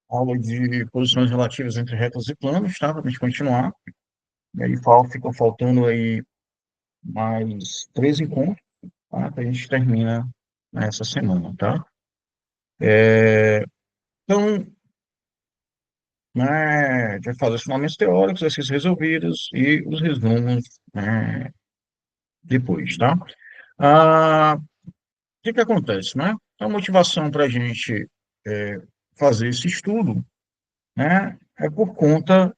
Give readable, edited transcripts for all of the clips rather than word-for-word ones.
aula de posições relativas entre retas e planos, tá? Para a gente continuar. E aí ficam faltando aí mais 3 encontros, tá? Que a gente termina nessa semana, tá? Então, né, a gente vai fazer os fundamentos teóricos, exercícios resolvidos e os resumos, né, depois, tá? O que que acontece, né? A motivação para a gente fazer esse estudo, né, é por conta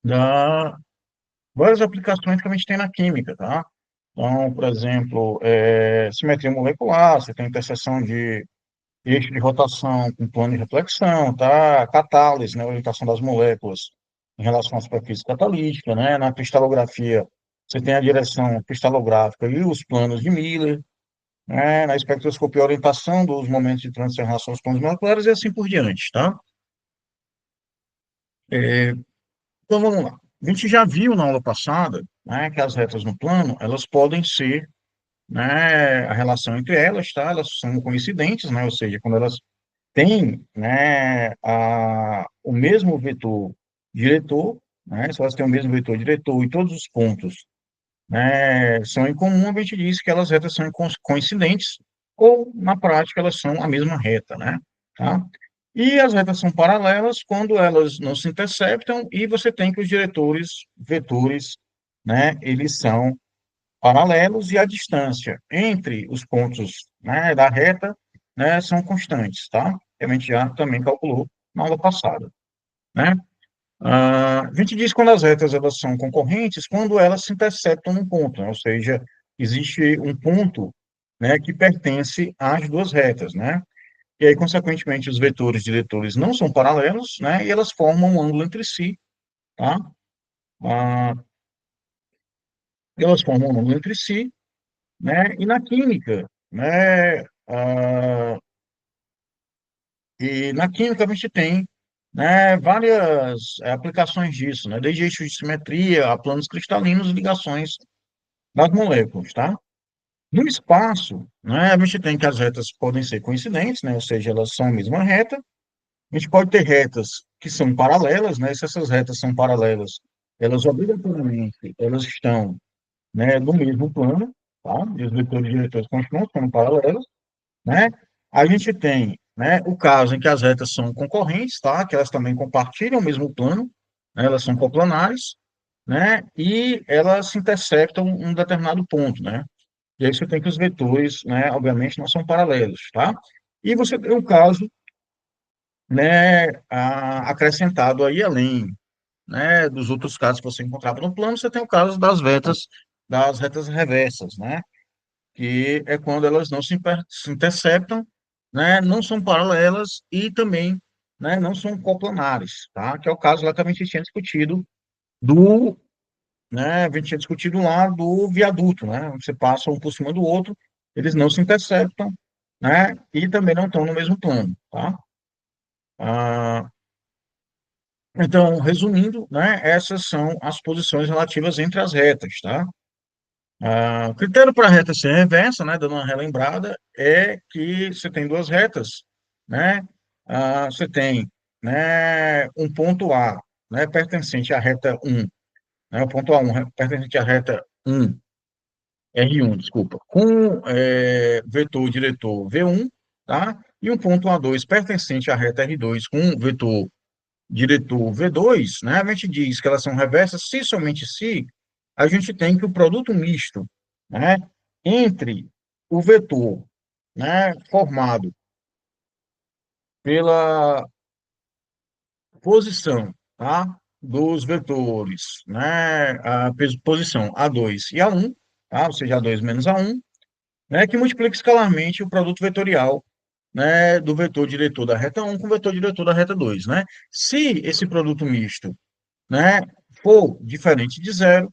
da várias aplicações que a gente tem na química, tá? Então, por exemplo, simetria molecular, você tem interseção de eixo de rotação com plano de reflexão, tá? Catálise, né? Orientação das moléculas em relação à superfície catalítica, né? Na cristalografia, você tem a direção cristalográfica e os planos de Miller, né? Na espectroscopia, a orientação dos momentos de transição em relação aos planos moleculares e assim por diante, tá? Então, vamos lá. A gente já viu na aula passada, né, que as retas no plano, elas podem ser, né, a relação entre elas, tá? Elas são coincidentes, né? Ou seja, quando elas têm, né, o mesmo vetor diretor, né? Se elas têm o mesmo vetor diretor e todos os pontos, né, são em comum, a gente diz que elas retas são coincidentes, ou, na prática, elas são a mesma reta, né? Tá? E as retas são paralelas quando elas não se interceptam e você tem que os diretores, vetores, né, eles são paralelos e a distância entre os pontos, né, da reta, né, são constantes, tá? Que a gente já também calculou na aula passada, né? A gente diz quando as retas elas são concorrentes, quando elas se interceptam num ponto, né? Ou seja, existe um ponto, né, que pertence às duas retas, né? E aí, consequentemente, os vetores diretores não são paralelos, né? E elas formam um ângulo entre si, tá? Ah, elas formam um ângulo entre si, né? E na química, né? Na química a gente tem, né, várias aplicações disso, né? Desde eixos de simetria a planos cristalinos e ligações das moléculas, tá? No espaço, né, a gente tem que as retas podem ser coincidentes, né? Ou seja, elas são a mesma reta. A gente pode ter retas que são paralelas, né? Se essas retas são paralelas, elas obrigatoriamente elas estão, né, no mesmo plano, tá? E os vetores e diretores continuam sendo paralelos, né? A gente tem, né, o caso em que as retas são concorrentes, tá? Que elas também compartilham o mesmo plano, né? Elas são coplanares, né? E elas se interceptam em um determinado ponto, né? E aí você tem que os vetores, né, obviamente não são paralelos, tá? E você tem o caso, né, acrescentado aí além, né, dos outros casos que você encontrava no plano, você tem o caso das retas reversas, né? Que é quando elas não se interceptam, né, não são paralelas e também, né, não são coplanares, tá? Que é o caso lá que a gente tinha discutido do, né, a gente tinha discutido lá do viaduto, né? Você passa um por cima do outro, eles não se interceptam, né? E também não estão no mesmo plano, tá? Ah, então, resumindo, né, essas são as posições relativas entre as retas, tá? O critério para a reta ser reversa, né, dando uma relembrada, é que você tem duas retas, né? Você tem, né, um ponto A, né, pertencente à reta 1, né, o ponto A1 pertencente à reta 1, R1, desculpa, com vetor diretor V1, tá? E um ponto A2 pertencente à reta R2 com vetor diretor V2, né? A gente diz que elas são reversas se somente se a gente tem que o produto misto, né, entre o vetor, né, formado pela posição, tá, dos vetores, né, a posição A2 e A1, tá, ou seja, A2 menos A1, né, que multiplica escalarmente o produto vetorial, né, do vetor diretor da reta 1 com o vetor diretor da reta 2, né? Se esse produto misto, né, for diferente de zero,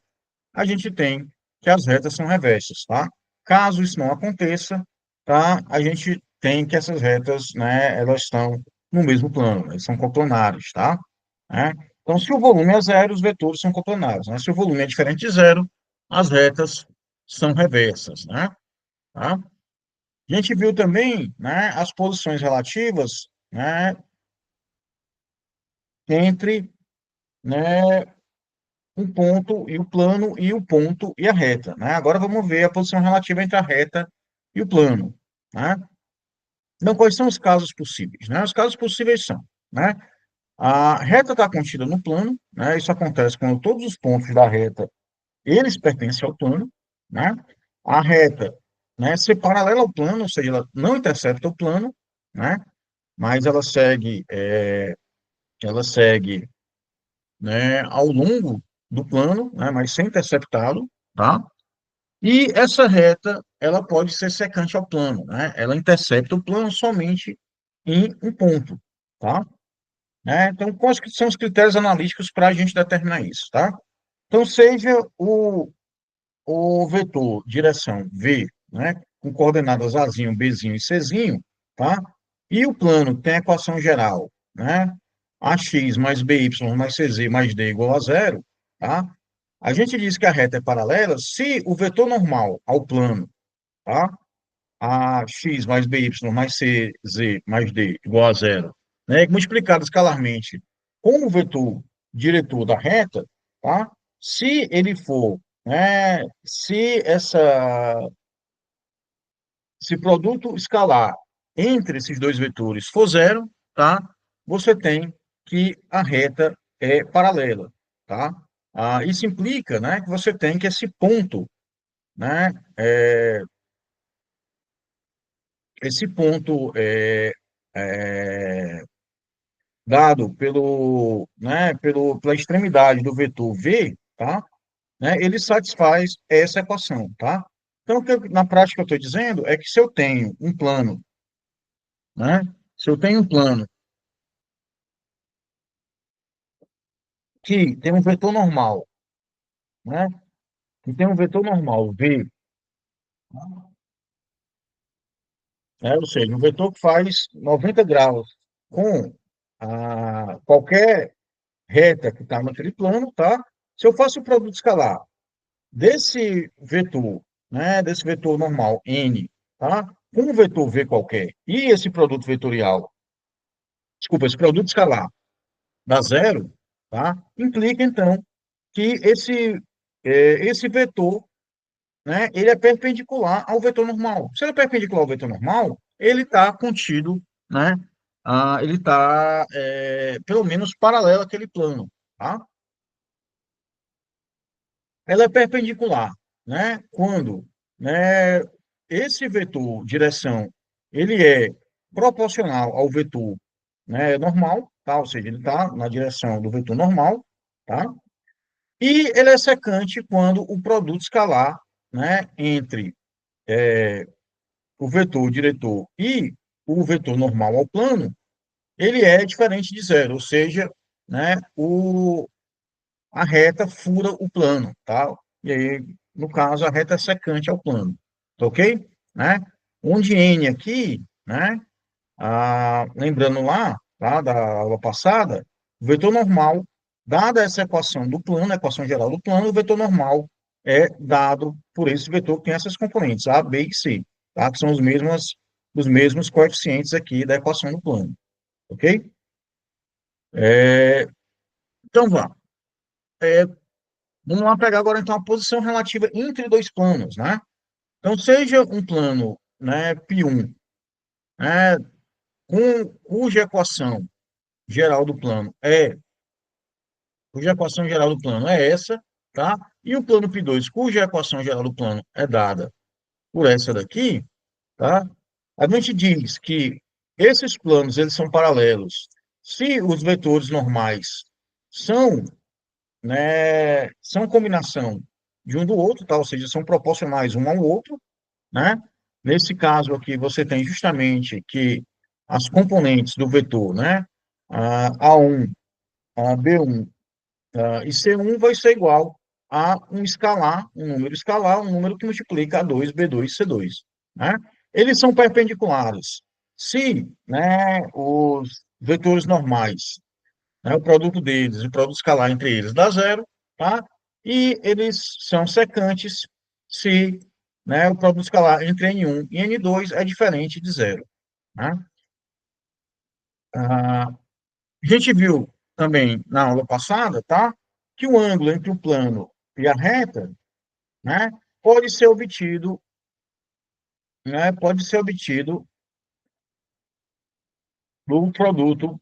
a gente tem que as retas são reversas, tá? Caso isso não aconteça, tá? A gente tem que essas retas, né, elas estão no mesmo plano, elas são coplanares, tá? Né? Então, se o volume é zero, os vetores são coplanares, né? Se o volume é diferente de zero, as retas são reversas, né? Tá? A gente viu também, né, as posições relativas, né, entre, né, um ponto e o plano e o ponto e a reta, né? Agora vamos ver a posição relativa entre a reta e o plano, né? Então, quais são os casos possíveis, né? Os casos possíveis são, né? A reta está contida no plano, né? Isso acontece quando todos os pontos da reta, eles pertencem ao plano, né? A reta, né, ser paralela ao plano, ou seja, ela não intercepta o plano, né? Mas ela segue, né, ao longo do plano, né, mas sem interceptá-lo, tá? E essa reta, ela pode ser secante ao plano, né? Ela intercepta o plano somente em um ponto, tá? Então, quais que são os critérios analíticos para a gente determinar isso, tá? Então, seja o vetor direção V, né, com coordenadas Azinho, Bzinho e Czinho, tá? E o plano tem a equação geral, né? AX mais BY mais CZ mais D igual a zero, tá? A gente diz que a reta é paralela se o vetor normal ao plano, tá? A x mais by mais cz mais d igual a zero, né? Multiplicado escalarmente com o vetor diretor da reta, tá? Se ele for, né? Se produto escalar entre esses dois vetores for zero, tá? Você tem que a reta é paralela, tá? Isso implica, né, que você tem que esse ponto, né, esse ponto dado pela extremidade do vetor v, tá? Né, ele satisfaz essa equação, tá? Então, na prática eu estou dizendo é que se eu tenho um plano, né? Se eu tenho um plano que tem um vetor normal, né? Que tem um vetor normal v, né? Ou seja, um vetor que faz 90 graus com qualquer reta que está naquele plano, tá? Se eu faço o produto escalar desse vetor, né, desse vetor normal n, tá? Com um vetor v qualquer e esse produto vetorial, desculpa, esse produto escalar dá zero, tá? Implica então que esse vetor, né, ele é perpendicular ao vetor normal. Se ele é perpendicular ao vetor normal, ele está contido, né? Ele está pelo menos paralelo àquele plano, tá? Ela é perpendicular, né? Quando, né, esse vetor direção ele é proporcional ao vetor, né, normal, tá? Ou seja, ele está na direção do vetor normal, tá? E ele é secante quando o produto escalar, né, entre o vetor diretor e o vetor normal ao plano, ele é diferente de zero, ou seja, né, a reta fura o plano, tá? E aí, no caso, a reta é secante ao plano, tá ok? Né? Onde N aqui, né? Lembrando lá, tá, da aula passada, o vetor normal, dada essa equação do plano, a equação geral do plano, o vetor normal é dado por esse vetor que tem essas componentes, A, B e C, tá? Que são os mesmos coeficientes aqui da equação do plano, ok? Então, vamos. É, Vamos lá pegar agora então a posição relativa entre dois planos, né? Então, seja um plano, né, π1, né, cuja equação geral do plano é essa, tá? E o plano π2, cuja equação geral do plano é dada por essa daqui, tá? A gente diz que esses planos eles são paralelos se os vetores normais são, são combinação de um do outro, tá? Ou seja, são proporcionais um ao outro, né? Nesse caso aqui, você tem justamente que as componentes do vetor, né? A1, a B1, e C1 vai ser igual a um escalar, um número que multiplica A2, B2, C2, né? Eles são perpendiculares. Se, né, os vetores normais, né, o produto deles, o produto escalar entre eles dá zero, tá? E eles são secantes se, né, o produto escalar entre N1 e N2 é diferente de zero, né? A gente viu também na aula passada, tá? Que o ângulo entre o plano e a reta, né, pode ser obtido, né, pode ser obtido do produto,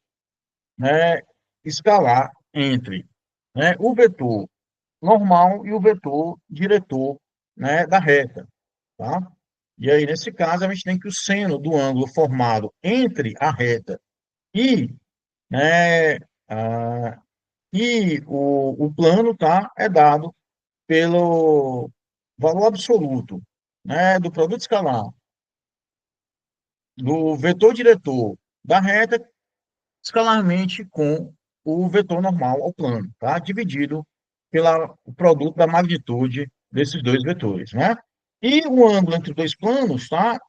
né, escalar entre, né, o vetor normal e o vetor diretor, né, da reta, tá? E aí, nesse caso, a gente tem que o seno do ângulo formado entre a reta e, né, o plano, tá, é dado pelo valor absoluto, né, do produto escalar do vetor diretor da reta escalarmente com o vetor normal ao plano, tá? Dividido pelo produto da magnitude desses dois vetores, né? E o ângulo entre dois planos, tá? A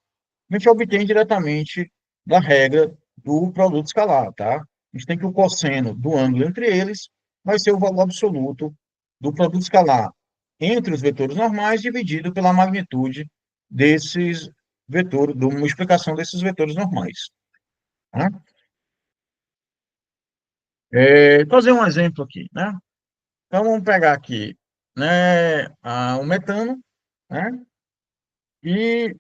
gente obtém diretamente da regra do produto escalar, tá? A gente tem que o cosseno do ângulo entre eles vai ser o valor absoluto do produto escalar entre os vetores normais dividido pela magnitude desses vetores, de uma explicação desses vetores normais, tá? Fazer um exemplo aqui, né? Então, vamos pegar aqui, né, o metano, né? E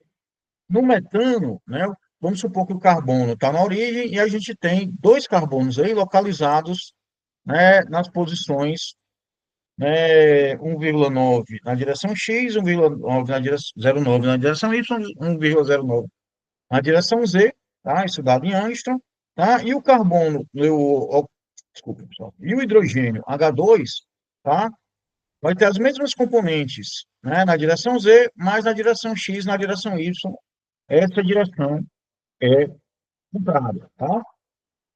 no metano, né, vamos supor que o carbono está na origem e a gente tem dois carbonos aí localizados, né, nas posições, né, 1,9 na direção X, 1,9 na direção 0,9 na direção Y, 1,09 na direção Z, tá? Isso dado em angstrom, tá? E o carbono, desculpa, pessoal, e o hidrogênio H2, tá? Vai ter as mesmas componentes, né, na direção Z, mas na direção X, na direção Y, essa direção é contrária, tá?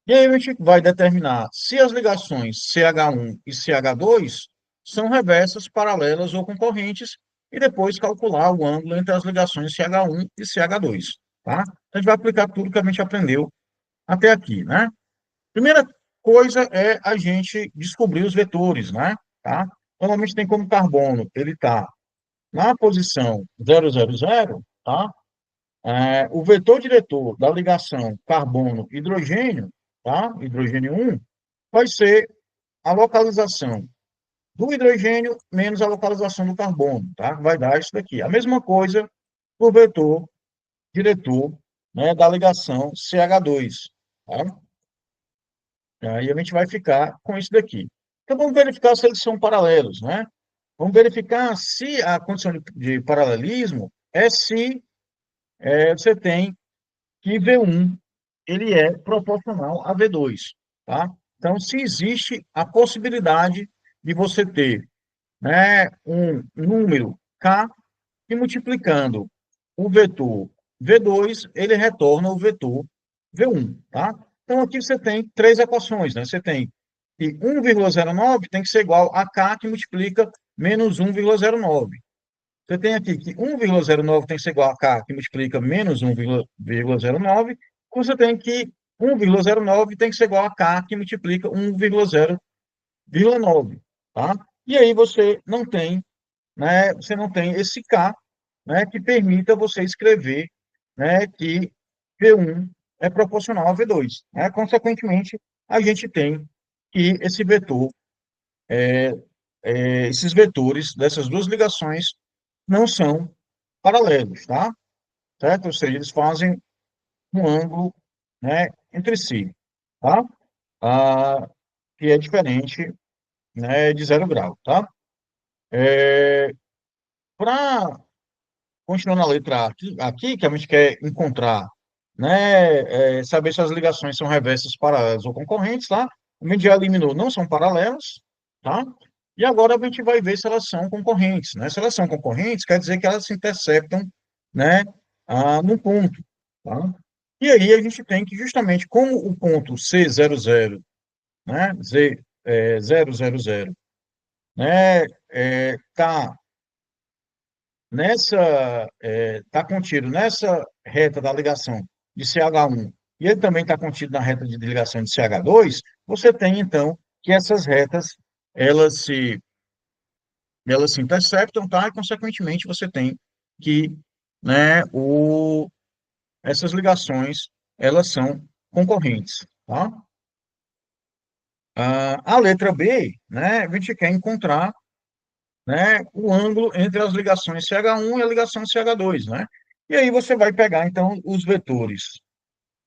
E aí a gente vai determinar se as ligações CH1 e CH2 são reversas, paralelas ou concorrentes, e depois calcular o ângulo entre as ligações CH1 e CH2, tá? A gente vai aplicar tudo que a gente aprendeu até aqui, né? Primeira coisa é a gente descobrir os vetores, né? Tá? Normalmente tem como carbono, ele está na posição 000, tá? O vetor diretor da ligação carbono-hidrogênio, tá? Hidrogênio 1, vai ser a localização do hidrogênio menos a localização do carbono, tá? Vai dar isso daqui. A mesma coisa para o vetor diretor, né, da ligação CH2, tá? Aí a gente vai ficar com isso daqui. Então, vamos verificar se eles são paralelos, né? Vamos verificar se a condição de paralelismo é se você tem que V1 ele é proporcional a V2, tá? Então, se existe a possibilidade de você ter, né, um número K e multiplicando o vetor V2, ele retorna o vetor V1, tá? Então, aqui você tem três equações, né? Você tem que 1,09 tem que ser igual a K que multiplica menos 1,09. Você tem aqui que 1,09 tem que ser igual a K que multiplica menos 1,09. Você tem que 1,09 tem que ser igual a K que multiplica 1,0,9, tá? E aí você não tem esse K, né, que permita você escrever, né, que V1 é proporcional a V2, né? Consequentemente, a gente tem que esses vetores dessas duas ligações não são paralelos, tá? Certo? Ou seja, eles fazem um ângulo, né, entre si, tá? Ah, que é diferente, né, de 0 grau, tá? Para continuar na letra aqui, que a gente quer encontrar, né, saber se as ligações são reversas, paralelas ou concorrentes, tá? A gente já eliminou, não são paralelas, tá? E agora a gente vai ver se elas são concorrentes, né? Se elas são concorrentes, quer dizer que elas se interceptam, né, num ponto, tá? E aí a gente tem que, justamente, como o ponto C00, né, Z000, né, está tá contido nessa reta da ligação de CH1 e ele também está contido na reta de ligação de CH2, você tem, então, que essas retas, elas se, elas se interceptam, tá? E, consequentemente, você tem que, né, essas ligações, elas são concorrentes, tá? A letra B, né, a gente quer encontrar, né, o ângulo entre as ligações CH1 e a ligação CH2, né? E aí você vai pegar, então, os vetores,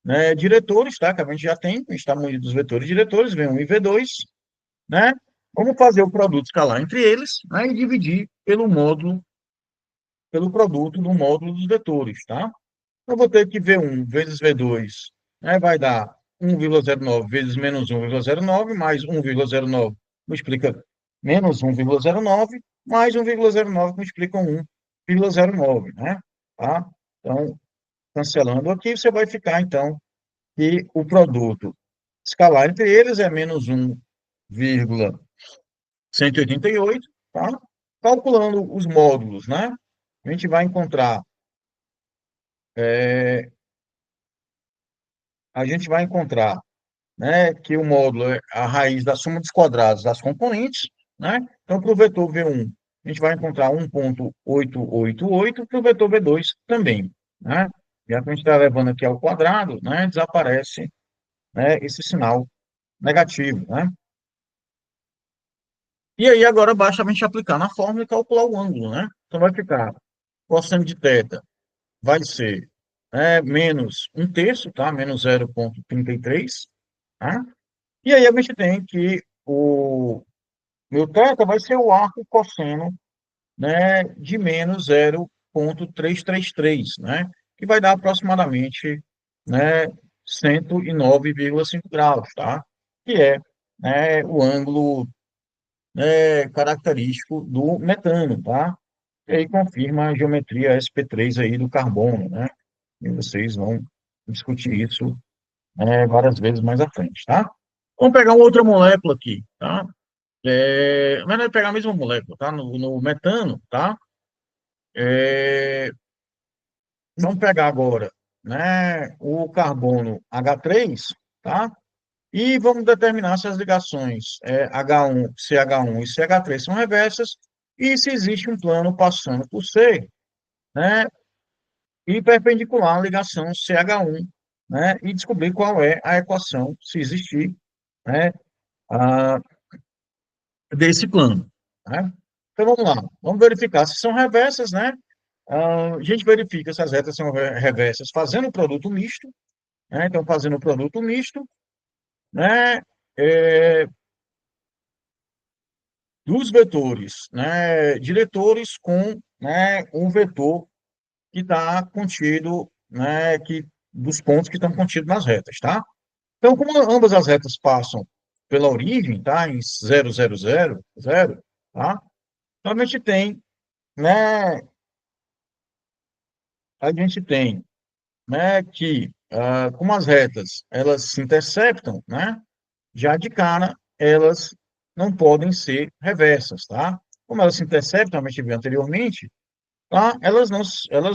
né, diretores, tá? Que a gente já tem, a gente está munido dos vetores diretores, V1 e V2, né? Vamos fazer o produto escalar entre eles, né, e dividir pelo módulo, pelo produto do módulo dos vetores, tá? Eu vou ter que V1 vezes V2, né, vai dar 1,09 vezes menos 1,09, mais 1,09 multiplica menos 1,09, mais 1,09 multiplica 1,09, né? Tá? Então, cancelando aqui, você vai ficar, então, que o produto escalar entre eles é menos 1,188, tá? Calculando os módulos, né? A gente vai encontrar, é, a gente vai encontrar, né, que o módulo é a raiz da soma dos quadrados das componentes, né? Então, para o vetor V1, a gente vai encontrar 1,888, para o vetor V2 também, né? Já que a gente está levando aqui ao quadrado, né, desaparece, né, esse sinal negativo, né? E aí, agora, basta a gente aplicar na fórmula e calcular o ângulo, né? Então, vai ficar, cosseno de θ vai ser, menos um terço, tá? Menos 0,33, tá? E aí a gente tem que o meu θ vai ser o arco cosseno, né, de menos 0,333, né? Que vai dar aproximadamente, né, 109,5 graus, tá? Que é, né, o ângulo, característico do metano, tá? E aí confirma a geometria SP3 aí do carbono, né? E vocês vão discutir isso, várias vezes mais à frente, tá? Vamos pegar uma outra molécula aqui, tá? Mas não é pegar a mesma molécula, tá? No metano, tá? É, vamos pegar agora, né, o carbono H3, tá? E vamos determinar se as ligações H1, CH1 e CH3 são reversas e se existe um plano passando por C, né, e perpendicular à ligação CH1, né, e descobrir qual é a equação, se existir, né, a, desse plano, né? Então vamos lá, vamos verificar se são reversas, né? A gente verifica se as retas são reversas fazendo o produto misto, né? Então, fazendo o produto misto, né? É, dos vetores, né? Diretores com, né, um vetor que está contido, né? Dos pontos que estão contidos nas retas, tá? Então, como ambas as retas passam pela origem, tá? Em 0, 0, 0, 0, tá? Então, né? A gente tem, né? Que, como as retas, elas se interceptam, né? Já de cara, elas não podem ser reversas, tá? Como elas se interceptam, como a gente viu anteriormente, tá? Elas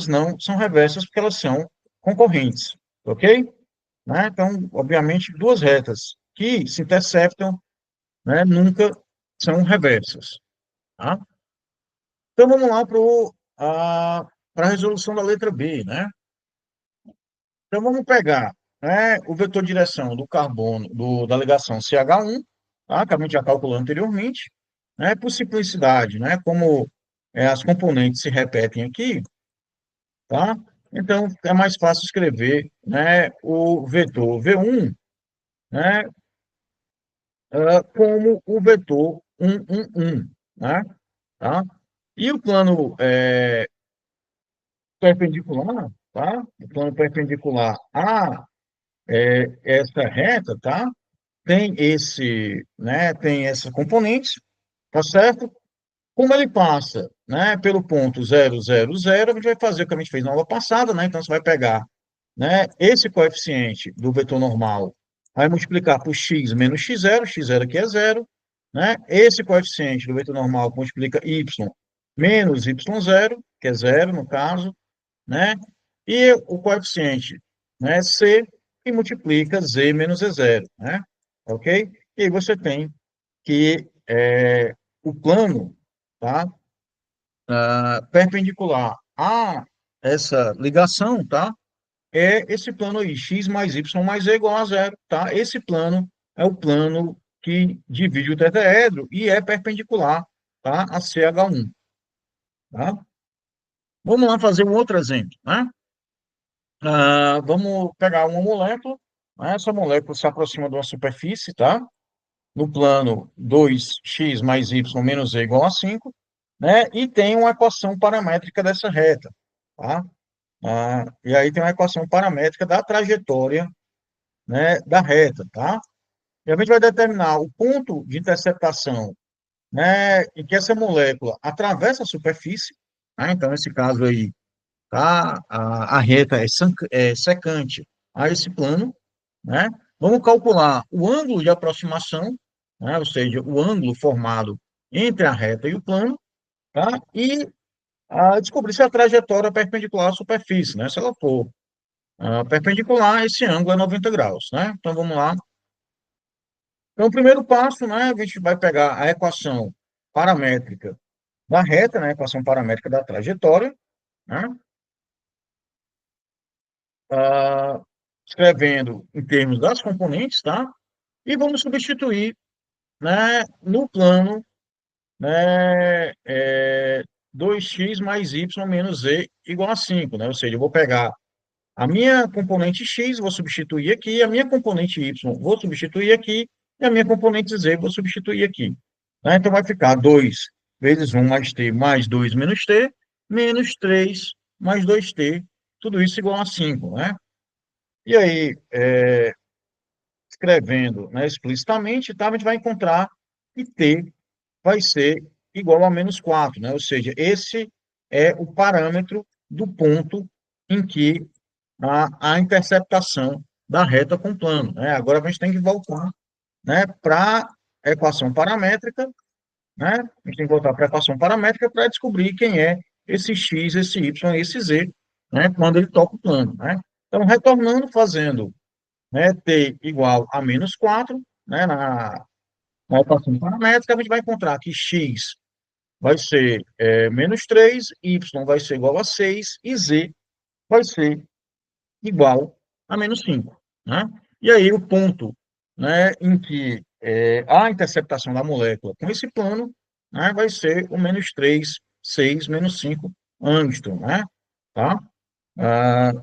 não são reversas porque elas são concorrentes, ok? Né? Então, obviamente, duas retas que se interceptam, né, nunca são reversas, tá? Então, vamos lá para a resolução da letra B, né? Então, vamos pegar, né, o vetor direção do carbono, da ligação CH1, tá, que a gente já calculou anteriormente, né, por simplicidade, né, como as componentes se repetem aqui, tá? Então, é mais fácil escrever, né, o vetor V1, né, como o vetor 1, né, tá? E o plano perpendicular, tá? O plano perpendicular a essa reta, tá? Tem essa componente, tá certo? Como ele passa, né, pelo ponto 0, 0, 0, a gente vai fazer o que a gente fez na aula passada, né? Então, você vai pegar, né, esse coeficiente do vetor normal, vai multiplicar por x menos x0 aqui é zero, né? Esse coeficiente do vetor normal multiplica y menos y0, que é zero no caso, né? E o coeficiente, né, c, que multiplica z menos e0, né? Ok? E aí você tem que o plano, tá, perpendicular a essa ligação, tá, é esse plano aí, x mais y mais z igual a zero, tá? Esse plano é o plano que divide o tetraedro e é perpendicular, tá, a CH1, tá? Vamos lá fazer um outro exemplo, né? Vamos pegar uma molécula, né? Essa molécula se aproxima de uma superfície, tá? No plano 2x mais y menos z igual a 5, né? E tem uma equação paramétrica dessa reta, tá? E aí tem uma equação paramétrica da trajetória, né, da reta, tá? E a gente vai determinar o ponto de interceptação, né, em que essa molécula atravessa a superfície, tá? Então, nesse caso aí, tá? A reta é secante a esse plano, né? Vamos calcular o ângulo de aproximação, né? Ou seja, o ângulo formado entre a reta e o plano, tá? E descobrir se a trajetória é perpendicular à superfície, né? Se ela for perpendicular, esse ângulo é 90 graus, né? Então, vamos lá. Então, o primeiro passo, né? A gente vai pegar a equação paramétrica da reta, né? A equação paramétrica da trajetória, né? ah, Escrevendo em termos das componentes, tá? E vamos substituir, né, no plano, né, 2x mais y menos z igual a 5, né? Ou seja, eu vou pegar a minha componente x, vou substituir aqui, a minha componente y, vou substituir aqui, e a minha componente z, vou substituir aqui. Né? Então, vai ficar 2 vezes 1 mais t mais 2 menos t, menos 3 mais 2t, tudo isso igual a 5, né? E aí, escrevendo, né, explicitamente, tá, a gente vai encontrar que t vai ser igual a menos 4, né? Ou seja, esse é o parâmetro do ponto em que a interceptação da reta com plano, né? Agora a gente tem que voltar, né, para a equação paramétrica, né? A gente tem que voltar para a equação paramétrica para descobrir quem é esse x, esse y, esse z, né, quando ele toca o plano, né? Então, retornando, fazendo, né, t igual a menos 4, né, na equação paramétrica, a gente vai encontrar que x vai ser menos 3, y vai ser igual a 6 e z vai ser igual a menos 5, né? E aí o ponto, né, em que a interceptação da molécula com esse plano, né, vai ser o menos 3, 6, menos 5 angstrom, né? Tá? Ah,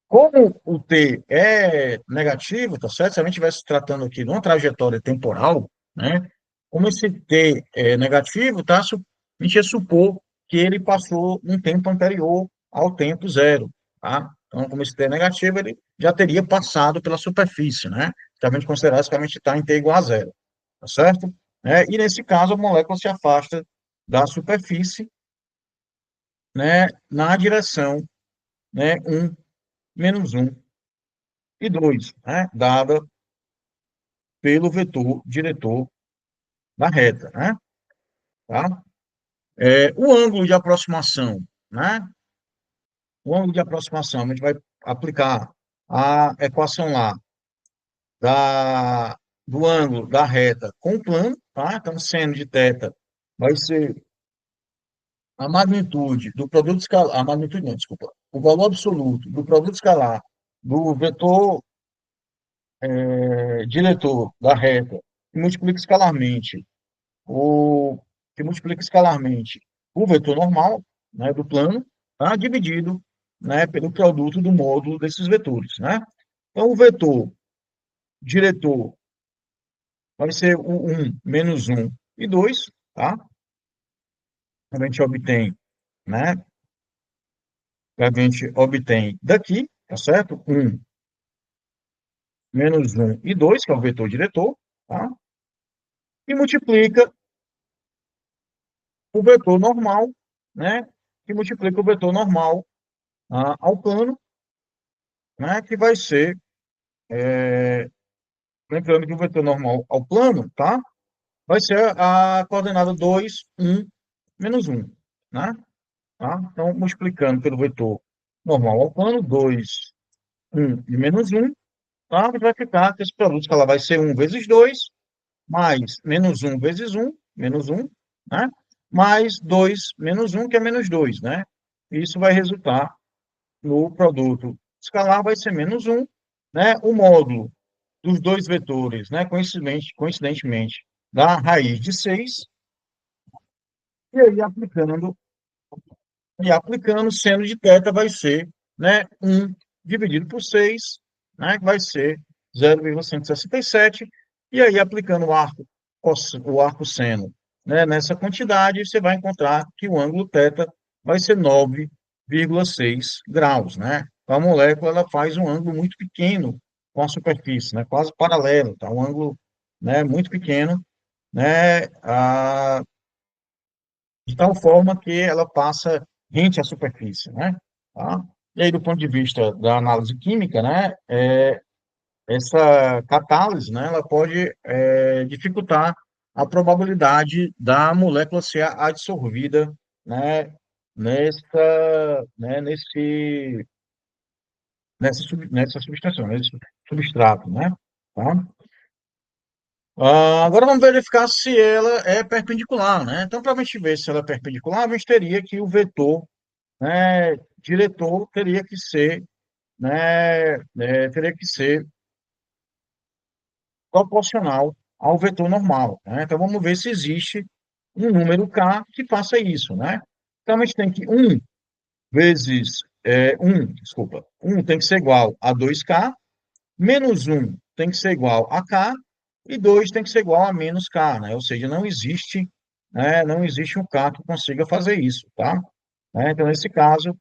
Como o T é negativo, tá certo? Se a gente estivesse tratando aqui de uma trajetória temporal, né? Como esse T é negativo, tá? A gente ia supor que ele passou um tempo anterior ao tempo zero, tá? Então, como esse T é negativo, ele já teria passado pela superfície, né? Se a gente considerasse que a gente está em T igual a zero, tá certo? E nesse caso, a molécula se afasta da superfície, né? Na direção, né? Menos um e 2, né, dada pelo vetor diretor da reta, né? Tá? O ângulo de aproximação, né? O ângulo de aproximação, a gente vai aplicar a equação lá do ângulo da reta com o plano, tá? Então, seno de θ vai ser a magnitude do produto escalar, a magnitude não, desculpa, o valor absoluto do produto escalar do vetor diretor da reta que multiplica escalarmente o que multiplica escalarmente o vetor normal, né, do plano, tá, dividido, né, pelo produto do módulo desses vetores, né? Então, o vetor diretor vai ser o 1 menos 1 e 2, tá? A gente obtém, né? A gente obtém daqui, tá certo? 1 menos 1 e 2, que é o vetor diretor, tá? E multiplica o vetor normal, né? Que multiplica o vetor normal ao plano, né? Que vai ser, lembrando que o vetor normal ao plano, tá? Vai ser a coordenada 2, 1, menos 1, né? Tá? Então, multiplicando pelo vetor normal ao plano, 2, 1 e menos 1, tá? Vai ficar que esse produto escalar vai ser 1 vezes 2, mais menos 1 vezes 1, menos 1, né? Mais 2 menos 1, que é menos 2, né? Isso vai resultar no produto escalar, vai ser menos 1, né? O módulo dos dois vetores, né, coincidentemente, da raiz de 6 e aí aplicando, seno de θ vai ser, né, 1 dividido por 6, né, que vai ser 0,167, e aí aplicando o arco seno, né, nessa quantidade, você vai encontrar que o ângulo θ vai ser 9,6 graus, né? Então, a molécula ela faz um ângulo muito pequeno com a superfície, né, quase paralelo, tá? Um ângulo, né, muito pequeno, né, de tal forma que ela passa rente à superfície, né? Tá? E aí, do ponto de vista da análise química, né, essa catálise, né, ela pode dificultar a probabilidade da molécula ser adsorvida, né, nessa substância, nesse substrato, né? Tá? Agora vamos verificar se ela é perpendicular, né? Então, para a gente ver se ela é perpendicular, a gente teria que o vetor, né, diretor teria que ser proporcional ao vetor normal, né? Então, vamos ver se existe um número k que faça isso, né? Então, a gente tem que 1 vezes 1, desculpa, 1 tem que ser igual a 2k, menos 1 tem que ser igual a k, e 2 tem que ser igual a menos k, né? Ou seja, não existe um k que consiga fazer isso, tá? Então, nesse caso,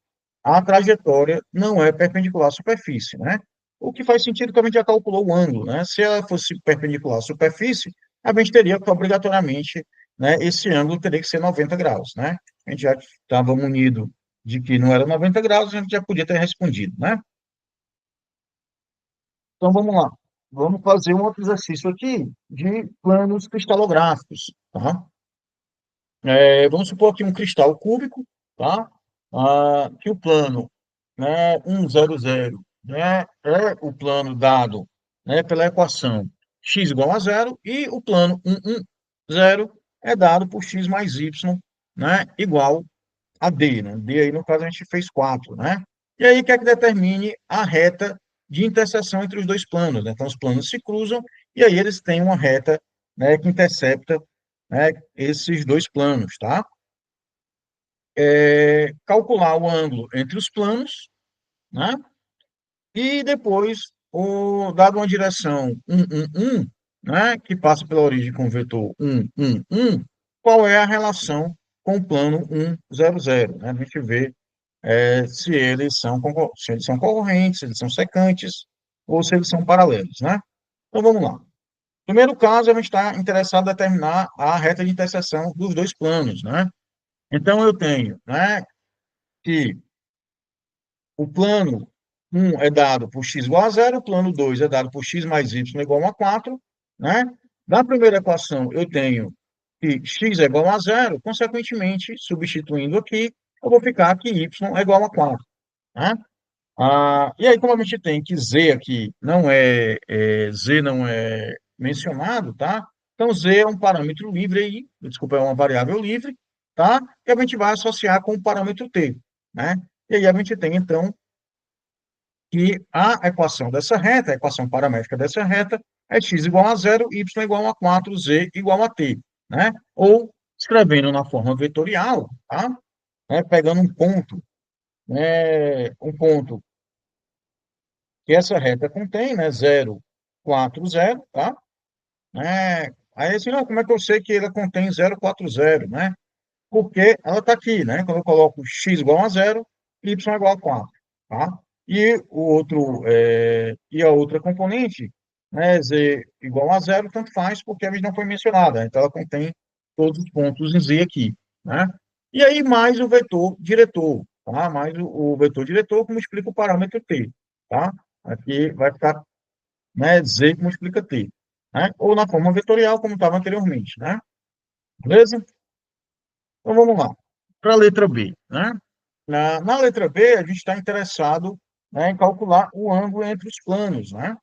a trajetória não é perpendicular à superfície, né? O que faz sentido que a gente já calculou o ângulo, né? Se ela fosse perpendicular à superfície, a gente teria que, obrigatoriamente, né, esse ângulo teria que ser 90 graus, né? A gente já estava munido de que não era 90 graus, a gente já podia ter respondido, né? Então, vamos lá. Vamos fazer um outro exercício aqui de planos cristalográficos, tá? Vamos supor aqui um cristal cúbico, tá? Que o plano, né, 100, né, é o plano dado, né, pela equação x igual a zero, e o plano 110 é dado por x mais y, né, igual a d, né? D aí, no caso, a gente fez 4, né? E aí, quer que determine a reta de interseção entre os dois planos, né? Então, os planos se cruzam, e aí eles têm uma reta, né, que intercepta, né, esses dois planos, tá? Calcular o ângulo entre os planos, né? E depois, dado uma direção 1, né, que passa pela origem com o vetor 1, qual é a relação com o plano 100, né? A gente vê se eles são concorrentes, se eles são secantes, ou se eles são paralelos, né? Então, vamos lá. Primeiro caso, a gente está interessado em determinar a reta de interseção dos dois planos, né? Então, eu tenho, né, que o plano 1 é dado por x igual a zero, o plano 2 é dado por x mais y igual a 4, né? Na primeira equação, eu tenho que x é igual a zero, consequentemente, substituindo aqui, eu vou ficar que y é igual a 4, né? E aí, como a gente tem que z aqui z não é mencionado, tá? Então, z é um parâmetro livre aí, desculpa, é uma variável livre, tá? Que a gente vai associar com o parâmetro t, né? E aí a gente tem, então, que a equação dessa reta, a equação paramétrica dessa reta, é x igual a zero, y igual a 4, z igual a t, né? Ou, escrevendo na forma vetorial, tá? Pegando um ponto que essa reta contém, né, 0, 4, 0, tá? Aí, assim, não, como é que eu sei que ela contém 0, 4, 0, né? Porque ela está aqui, né? Quando eu coloco x igual a 0, y igual a 4, tá? E a outra componente, né, z igual a 0, tanto faz, porque a gente não foi mencionada, então ela contém todos os pontos em z aqui, né? E aí, mais o vetor diretor, tá? Mais o vetor diretor, como explica o parâmetro t, tá? Aqui vai ficar, né, z que multiplica t, né? Ou na forma vetorial, como estava anteriormente, né? Beleza? Então, vamos lá. Para a letra B, né? Na letra B, a gente está interessado, né, em calcular o ângulo entre os planos, né?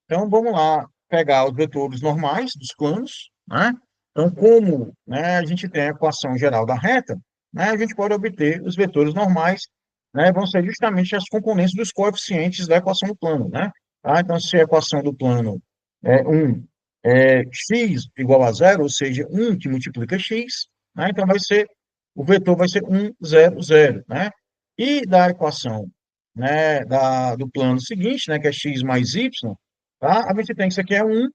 Então, vamos lá pegar os vetores normais dos planos, né? Então, como, né, a gente tem a equação geral da reta, né, a gente pode obter os vetores normais, né, vão ser justamente as componentes dos coeficientes da equação do plano, né? Então, se a equação do plano 1 é x igual a zero, ou seja, um que multiplica x, né? Então o vetor vai ser 1, 0, 0, né? E da equação, né, do plano seguinte, né, que é x mais y, tá? A gente tem que isso aqui é 1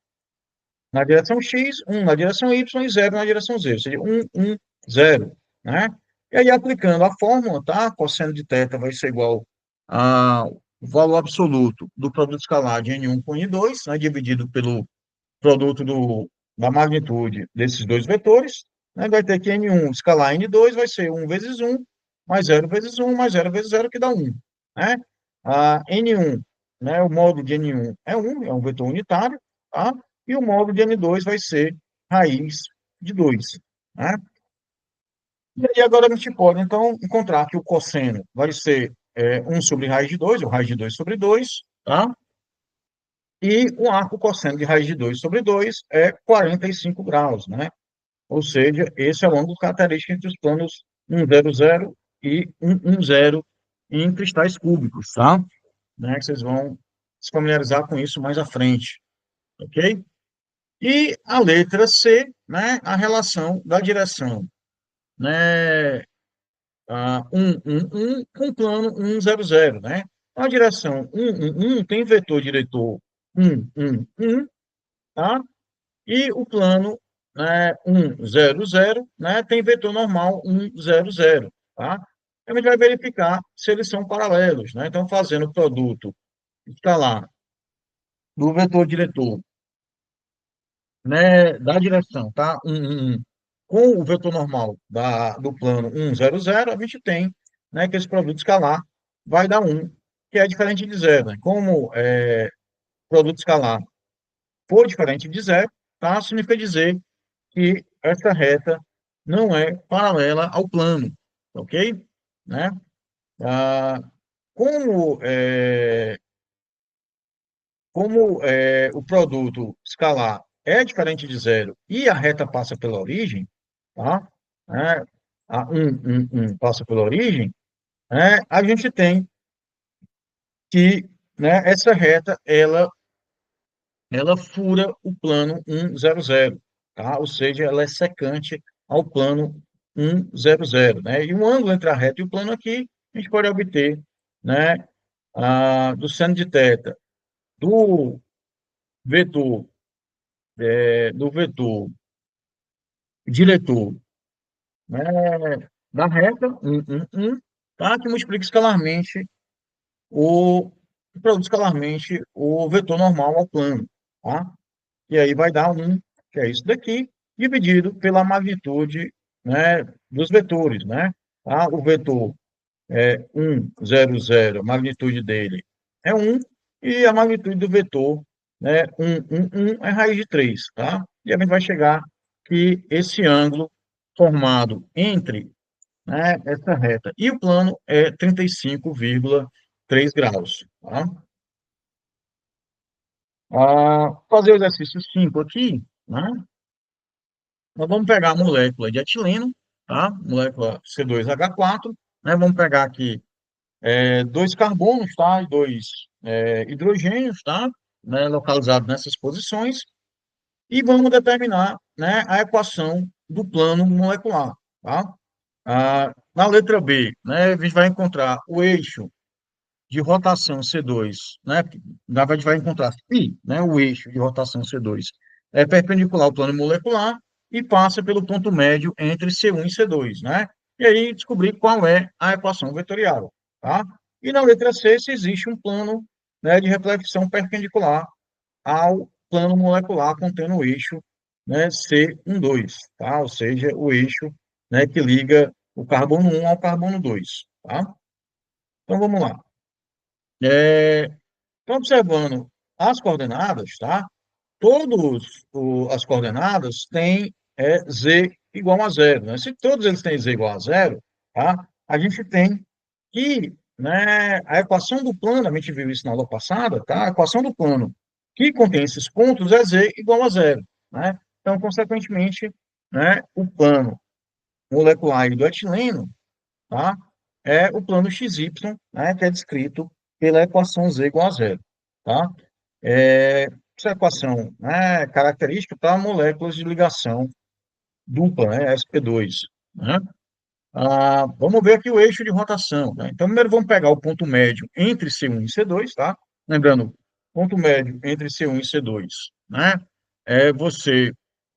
na direção x, 1 na direção y e 0 na direção z, ou seja, 1, 1, 0, né? E aí, aplicando a fórmula, tá? Cosseno de θ vai ser igual ao valor absoluto do produto escalar de N1 com N2, né, dividido pelo produto da magnitude desses dois vetores, né, vai ter que N1 escalar N2 vai ser 1 vezes 1, mais 0 vezes 1, mais 0 vezes 0, que dá 1. Né? N1, né, o módulo de N1 é um vetor unitário, tá? E o módulo de N2 vai ser raiz de 2. Né? E aí agora a gente pode, então, encontrar que o cosseno vai ser 1 sobre raiz de 2, ou raiz de 2 sobre 2, tá? E o arco cosseno de raiz de 2 sobre 2 é 45 graus, né? Ou seja, esse é o ângulo característico entre os planos 100 e 110 em cristais cúbicos, tá? Né? Que vocês vão se familiarizar com isso mais à frente, ok? E a letra C, né? A relação da direção, né? 1, com o plano 100, né? A direção 1 tem vetor diretor 1, tá? E o plano 100, né, tem vetor normal 100, tá? A gente vai verificar se eles são paralelos, né? Então, fazendo o produto escalar do vetor diretor, né, da direção, tá? Com o vetor normal do plano 100, a gente tem, né, que esse produto escalar vai dar 1, que é diferente de zero, né? Como produto escalar for diferente de zero, tá? Significa dizer que essa reta não é paralela ao plano, ok? Né? Ah, como o produto escalar é diferente de zero e a reta passa pela origem, tá? Né? A 1 passa pela origem, né? A gente tem que, né, essa reta, ela fura o plano 100, tá? Ou seja, ela é secante ao plano 100, né? E o ângulo entre a reta e o plano aqui, a gente pode obter, né, do seno de θ do vetor, do vetor diretor, né, da reta, tá? Que multiplica escalarmente que produz escalarmente o vetor normal ao plano, tá? E aí vai dar 1, que é isso daqui, dividido pela magnitude, né, dos vetores, né? Tá? O vetor 100, a magnitude dele é 1, e a magnitude do vetor, né, 1 é raiz de 3, tá? E a gente vai chegar que esse ângulo formado entre, né, essa reta e o plano é 35,3 graus, tá? Fazer o exercício 5 aqui, né? Nós vamos pegar a molécula de etileno, tá? Molécula C2H4, né? Vamos pegar aqui dois carbonos, tá? E dois hidrogênios, tá? Né? Localizados nessas posições. E vamos determinar, né, a equação do plano molecular, tá? Na letra B, né, a gente vai encontrar o eixo de rotação C2, né? Na verdade, vai encontrar π, né? O eixo de rotação C2 é perpendicular ao plano molecular e passa pelo ponto médio entre C1 e C2, né? E aí descobrir qual é a equação vetorial, tá? E na letra C, se existe um plano, né, de reflexão perpendicular ao plano molecular contendo o eixo, né, C12, tá? Ou seja, o eixo, né, que liga o carbono 1 ao carbono 2, tá? Então vamos lá. Então, observando as coordenadas, tá? As coordenadas têm z igual a zero, né? Se todos eles têm z igual a zero, tá? A gente tem que, né, a equação do plano, a gente viu isso na aula passada, tá? A equação do plano que contém esses pontos é z igual a zero, né? Então, consequentemente, né, o plano molecular do etileno, tá? É o plano XY, né, que é descrito pela equação z igual a zero, tá? essa equação, né, característica para moléculas de ligação dupla, né, sp2, né? Vamos ver aqui o eixo de rotação, né? Então, primeiro vamos pegar o ponto médio entre C1 e C2, tá? Lembrando, ponto médio entre C1 e C2, né? É você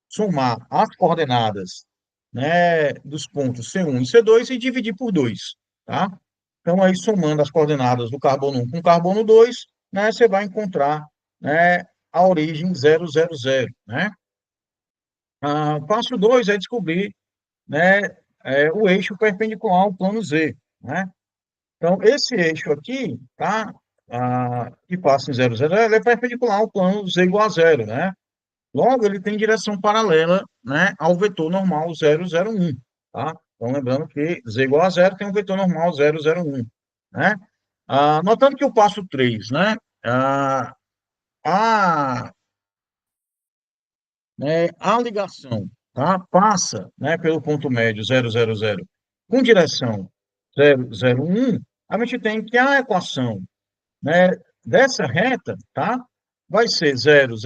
somar as coordenadas, né, dos pontos C1 e C2 e dividir por 2, tá? Então, aí, somando as coordenadas do carbono 1 com carbono 2, né, você vai encontrar, né, a origem 000, né? Passo 2 é descobrir, né, o eixo perpendicular ao plano Z, né? Então, esse eixo aqui, tá? Que passa em 000, ele é perpendicular ao plano Z igual a zero, né? Logo, ele tem direção paralela, né, ao vetor normal 001, tá? Então, lembrando que Z igual a zero tem um vetor normal 001, né? Notando que o passo 3, né? A a ligação, tá? Passa, né, pelo ponto médio 000 com direção 001, a gente tem que a equação, né, dessa reta, tá? Vai ser 000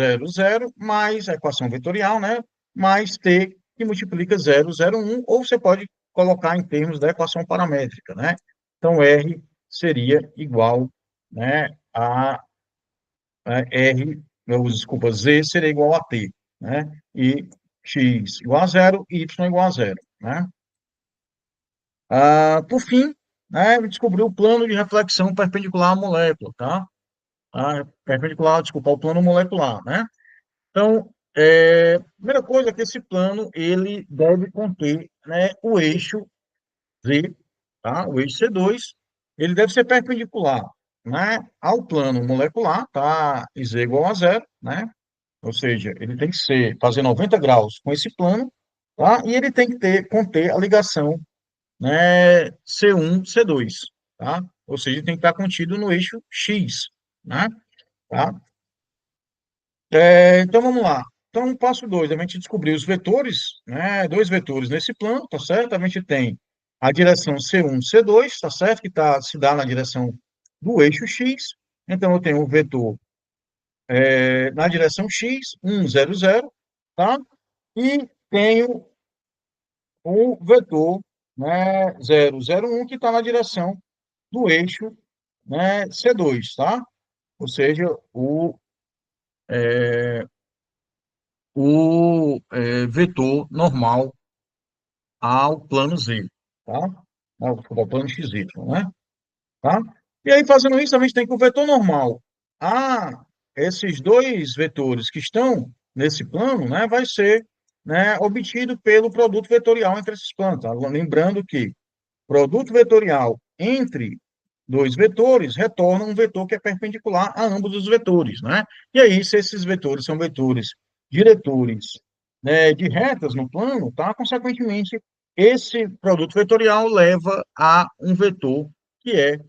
mais a equação vetorial, né, mais t que multiplica 001, ou você pode colocar em termos da equação paramétrica, né? Então, R seria igual, né, a R, desculpa, Z seria igual a T, né? E X igual a zero, Y igual a zero, né? Por fim, né, descobriu o plano de reflexão perpendicular à molécula, tá? Perpendicular, desculpa, ao plano molecular, né? Então, primeira coisa é que esse plano, ele deve conter, né, o eixo Z, tá? O eixo C2, ele deve ser perpendicular, né, ao plano molecular, tá? E Z igual a zero, né? Ou seja, ele tem que fazer 90 graus com esse plano, tá? E ele tem que conter a ligação, né, C1, C2, tá? Ou seja, ele tem que estar contido no eixo X, né? Tá? Então, vamos lá. Então, passo 2, a gente descobriu os vetores, né? Dois vetores nesse plano, tá certo? A gente tem a direção C1, C2, tá certo? Que se dá na direção do eixo X. Então, eu tenho o vetor na direção X, 100, tá? E tenho o vetor, né, 001, que está na direção do eixo, né, C2, tá? Ou seja, vetor normal ao plano Z, tá? Ao plano XY, né? Tá? E aí, fazendo isso, a gente tem que o vetor normal a esses dois vetores que estão nesse plano, né, vai ser, né, obtido pelo produto vetorial entre esses planos. Tá? Lembrando que produto vetorial entre dois vetores retorna um vetor que é perpendicular a ambos os vetores, né? E aí, se esses vetores são vetores diretores, né, de retas no plano, tá? Consequentemente, esse produto vetorial leva a um vetor que é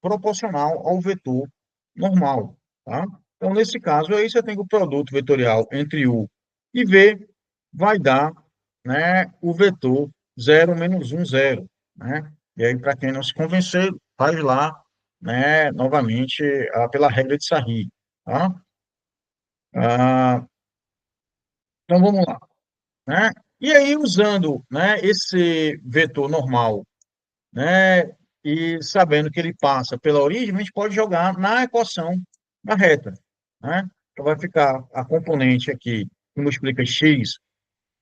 proporcional ao vetor normal, tá? Então, nesse caso, aí você tem o produto vetorial entre U e V vai dar, né, o vetor 0 menos 1, 0, né? E aí, para quem não se convencer, faz lá, né, novamente, pela regra de Sarri, tá? Ah, então, vamos lá, né? E aí, usando, né, esse vetor normal, né, e sabendo que ele passa pela origem, a gente pode jogar na equação da reta, né? Então, vai ficar a componente aqui que multiplica x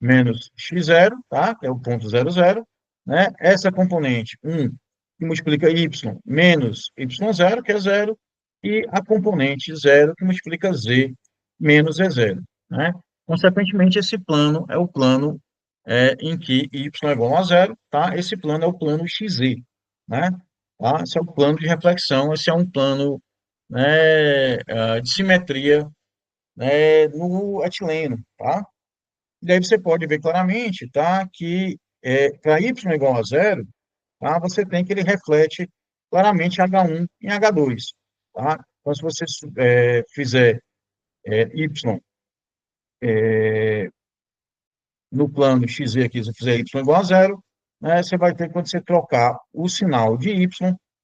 menos x0, tá? Que é o ponto 00, né? Essa componente 1, que multiplica y menos y0, que é zero, e a componente 0, que multiplica z menos z0, né? Consequentemente, esse plano é o plano em que y é igual a zero, tá? Esse plano é o plano XZ, né? Tá? Esse é o plano de reflexão, esse é um plano, né, de simetria, né, no etileno, tá? E daí você pode ver claramente, tá, que para y igual a zero, tá, você tem que ele reflete claramente H1 em H2, tá? Então, se você fizer y no plano XZ aqui, se você fizer y igual a zero, né, você vai ter, quando você trocar o sinal de y,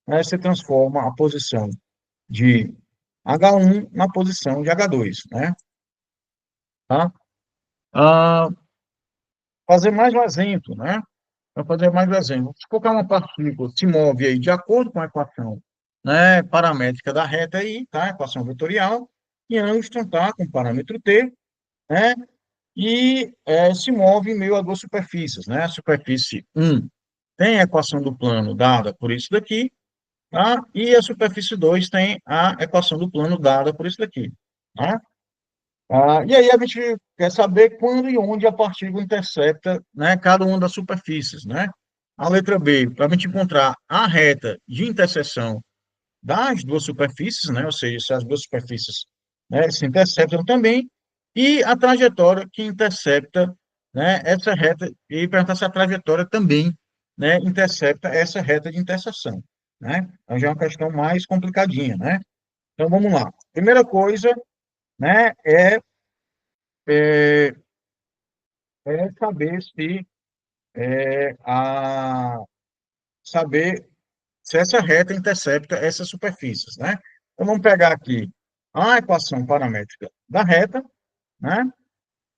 né, você transforma a posição de H1 na posição de H2, né? Tá? Ah, fazer mais um exemplo, né? Para fazer mais um exemplo. Se colocar uma partícula se move aí de acordo com a equação, né, paramétrica da reta aí, tá? Equação vetorial, e Angstrom tá com parâmetro t, né? E se move em meio a duas superfícies, né? A superfície 1 tem a equação do plano dada por isso daqui, tá? E a superfície 2 tem a equação do plano dada por isso daqui, tá? E aí a gente quer saber quando e onde a partícula intercepta, né, cada uma das superfícies, né? A letra B, para a gente encontrar a reta de interseção das duas superfícies, né? Ou seja, se as duas superfícies, né, se interceptam também, e a trajetória que intercepta, né, essa reta, e perguntar se a trajetória também, né, intercepta essa reta de interseção, né? Então já é uma questão mais complicadinha, né? Então vamos lá. Primeira coisa, né, é, é saber se a saber se essa reta intercepta essas superfícies, né? Então vamos pegar aqui a equação paramétrica da reta, né?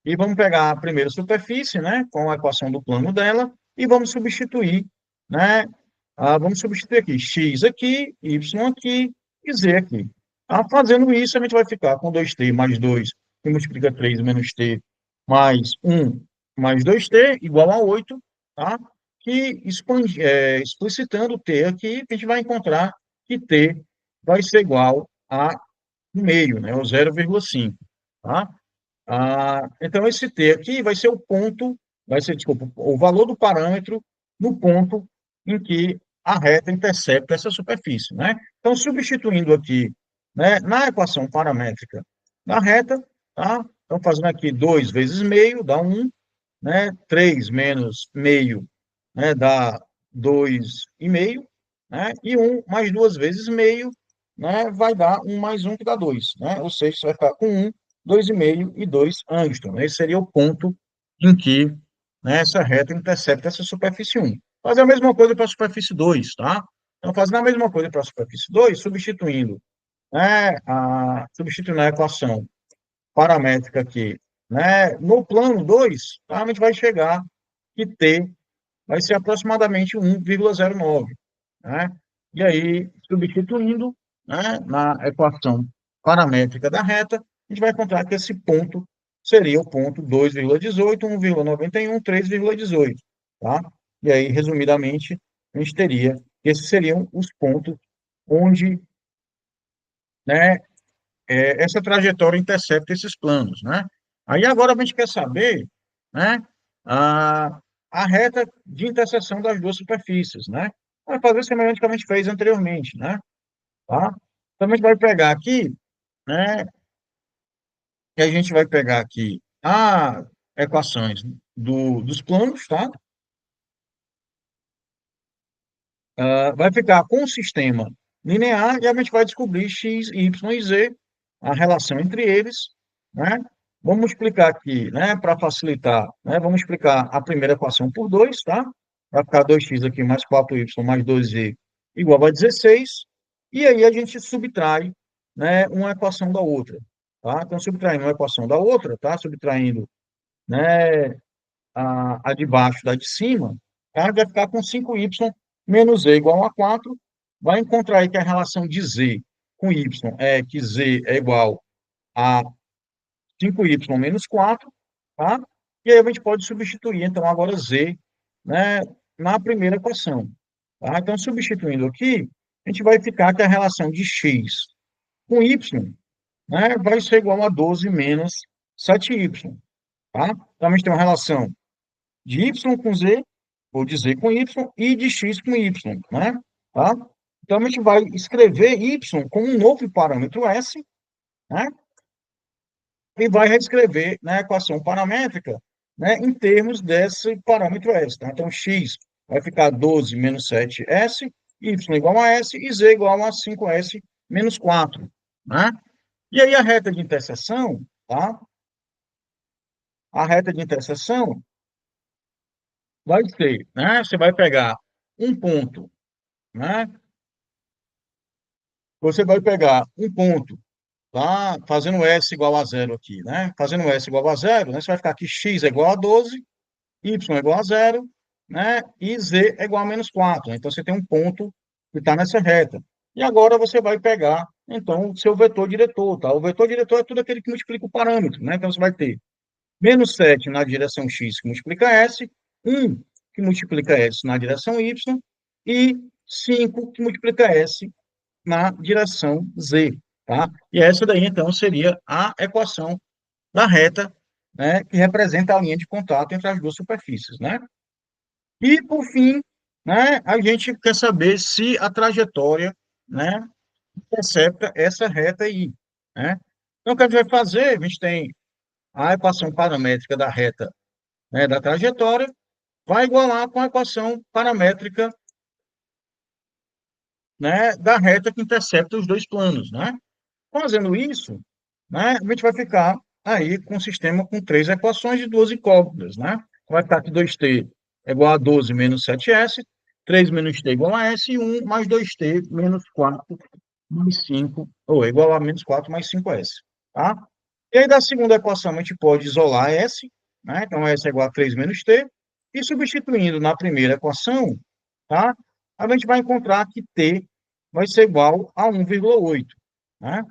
E vamos pegar a primeira superfície, né, com a equação do plano dela, e vamos substituir, né? Vamos substituir aqui x aqui, y aqui e z aqui. Fazendo isso, a gente vai ficar com 2t mais 2, que multiplica 3 menos t, mais 1 mais 2t, igual a 8, tá? Que explicitando t aqui, a gente vai encontrar que t vai ser igual a meio, né, o 0,5, tá? Então, esse T aqui vai ser o ponto, vai ser, desculpa, o valor do parâmetro no ponto em que a reta intercepta essa superfície, né? Então, substituindo aqui, né, na equação paramétrica da reta, tá? Então, fazendo aqui 2 vezes meio, dá 1, né? 3 menos meio, né, dá 2,5, né? E 1 mais 2 vezes meio, né, vai dar 1 mais 1, que dá 2, né? Ou seja, você vai ficar com 1, 2,5 e 2 angstrom. Esse seria o ponto em que, né, essa reta intercepta essa superfície 1. Fazer a mesma coisa para a superfície 2, tá? Então, fazendo a mesma coisa para a superfície 2, substituindo, né, substituindo a equação paramétrica aqui, né, no plano 2, tá, a gente vai chegar que T vai ser aproximadamente 1,09, né? E aí, substituindo, né, na equação paramétrica da reta, a gente vai encontrar que esse ponto seria o ponto 2,18, 1,91, 3,18, tá? E aí, resumidamente, a gente teria, esses seriam os pontos onde, né, essa trajetória intercepta esses planos, né? Aí agora a gente quer saber, né, a, a reta de interseção das duas superfícies, né? Vai fazer semelhante ao que a gente fez anteriormente, né? Tá? Então a gente vai pegar aqui, né, e a gente vai pegar aqui as equações dos planos, tá? Vai ficar com o sistema linear e a gente vai descobrir x, y e z, a relação entre eles, né? Vamos explicar aqui, né, para facilitar, né? Vamos explicar a primeira equação por 2, tá? Vai ficar 2x aqui mais 4y mais 2z igual a 16. E aí a gente subtrai, né, uma equação da outra, tá? Então, subtraindo uma equação da outra, tá? Subtraindo, né, a de baixo da de cima, tá? Vai ficar com 5y menos z igual a 4. Vai encontrar aí que a relação de z com y é que z é igual a 5y menos 4, tá? E aí a gente pode substituir, então, agora z, né, na primeira equação, tá? Então, substituindo aqui, a gente vai ficar que a relação de x com y, né, vai ser igual a 12 menos 7y, tá? Então, a gente tem uma relação de y com z, ou de z com y, e de x com y, né? Tá? Então, a gente vai escrever y como um novo parâmetro s, né? E vai reescrever na equação paramétrica, né, em termos desse parâmetro s. Tá? Então, x vai ficar 12 menos 7s, y igual a s e z igual a 5s menos 4. Né? E aí, a reta de interseção, tá? A reta de interseção vai ser, né? Você vai pegar um ponto, né? Você vai pegar um ponto tá? Fazendo S igual a zero aqui, né? Fazendo S igual a zero, né? Você vai ficar aqui x é igual a 12, y é igual a zero, né? E z é igual a menos 4. Então, você tem um ponto que está nessa reta. E agora você vai pegar, então, o seu vetor diretor, tá? O vetor diretor é tudo aquele que multiplica o parâmetro, né? Então, você vai ter menos 7 na direção x, que multiplica s, 1 que multiplica s na direção y, e 5 que multiplica s na direção z, tá? E essa daí, então, seria a equação da reta, né, que representa a linha de contato entre as duas superfícies, né? E, por fim, né, a gente quer saber se a trajetória, né, intercepta essa reta aí, né? Então, o que a gente vai fazer? A gente tem a equação paramétrica da reta, né, da trajetória, vai igualar com a equação paramétrica, né, da reta que intercepta os dois planos, né? Fazendo isso, né, a gente vai ficar aí com um sistema com três equações de duas incógnitas, né? Vai ficar que 2t é igual a 12 menos 7s, 3 menos t igual a s, e 1 mais 2t menos 4 mais 5, ou é igual a menos 4 mais 5s, tá? E aí, da segunda equação, a gente pode isolar s, né? Então, s é igual a 3 menos t, e substituindo na primeira equação, tá? A gente vai encontrar que t vai ser igual a 1,8, né?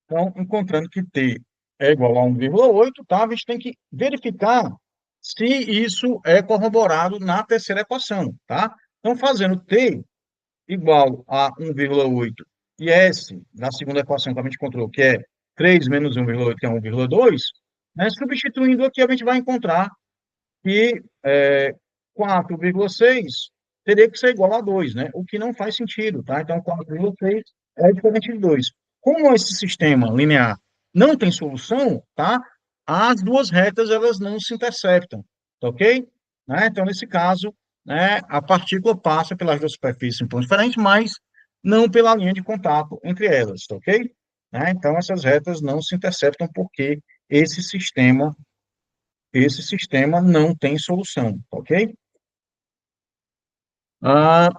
Então, encontrando que t é igual a 1,8, tá? A gente tem que verificar se isso é corroborado na terceira equação, tá? Então, fazendo t igual a 1,8 e s, na segunda equação que a gente encontrou, que é 3 menos 1,8, que é 1,2, né? Substituindo aqui, a gente vai encontrar que 4,6 teria que ser igual a 2, né? O que não faz sentido, tá? Então, 4,6 é diferente de 2. Como esse sistema linear não tem solução, tá? As duas retas, elas não se interceptam, tá ok? Né? Então, nesse caso, né, a partícula passa pelas duas superfícies em pontos diferentes, mas não pela linha de contato entre elas, tá ok? Né? Então, essas retas não se interceptam porque esse sistema esse sistema não tem solução, ok?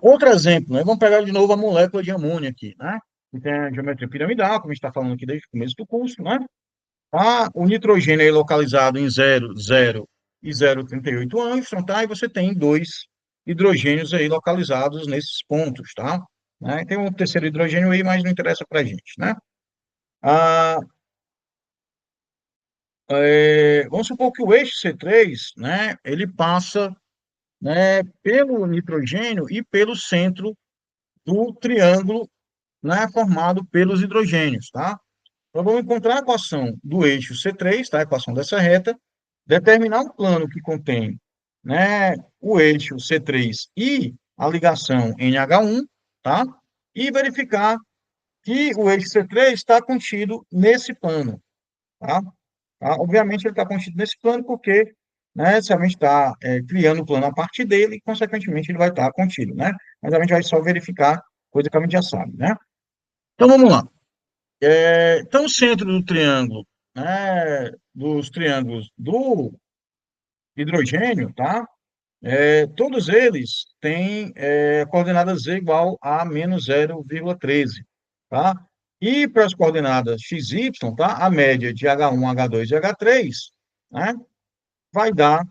Outro exemplo, né? Vamos pegar de novo a molécula de amônia aqui, né? Que tem a geometria piramidal, como a gente está falando aqui desde o começo do curso, né? O nitrogênio é localizado em 0, 0 e 0,38 ângstrom, tá? E você tem dois hidrogênios aí localizados nesses pontos, tá? Né? Tem um terceiro hidrogênio aí, mas não interessa para a gente, né? Ah, vamos supor que o eixo C3, né? Ele passa, né, pelo nitrogênio e pelo centro do triângulo, né, formado pelos hidrogênios, tá? Então, vamos encontrar a equação do eixo C3, tá? A equação dessa reta, determinar um plano que contém, né, o eixo C3 e a ligação NH1, tá? E verificar que o eixo C3 está contido nesse plano, tá? Obviamente, ele está contido nesse plano porque, né, se a gente está criando o plano a partir dele, consequentemente, ele vai estar contido, né? Mas a gente vai só verificar coisa que a gente já sabe, né? Então, vamos lá. Então, o centro do triângulo, né, dos triângulos do hidrogênio, tá? Todos eles têm coordenada z igual a menos 0,13, tá? E para as coordenadas x, y, tá? A média de H1, H2 e H3, né? Vai dar,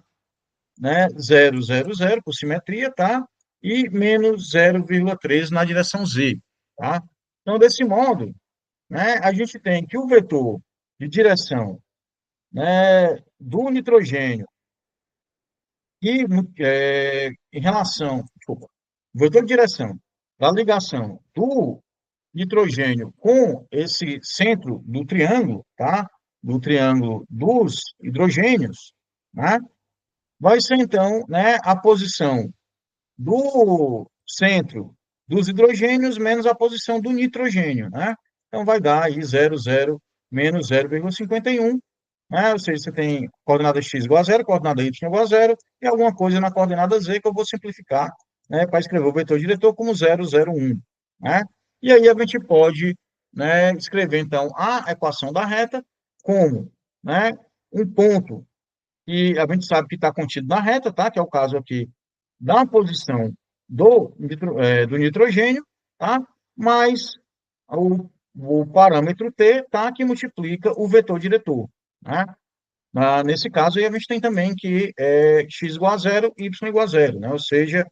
né, 0,00 por simetria, tá? E menos 0,13 na direção z, tá? Então, desse modo, né, a gente tem que o vetor de direção, né, do nitrogênio e em relação, desculpa, o vetor de direção da ligação do nitrogênio com esse centro do triângulo, tá? Do triângulo dos hidrogênios, né? Vai ser então, né, a posição do centro dos hidrogênios menos a posição do nitrogênio, né? Então, vai dar aí 0,0 menos 0,51, né? Ou seja, você tem coordenada x igual a zero, coordenada y igual a zero, e alguma coisa na coordenada z que eu vou simplificar, né, para escrever o vetor diretor como 0,01, né? E aí a gente pode, né, escrever, então, a equação da reta como, né, um ponto que a gente sabe que está contido na reta, tá? Que é o caso aqui da posição do nitrogênio, tá? Mais o parâmetro t, tá, que multiplica o vetor diretor, né? Nesse caso, aí a gente tem também que x igual a zero, y igual a zero, né? Ou seja,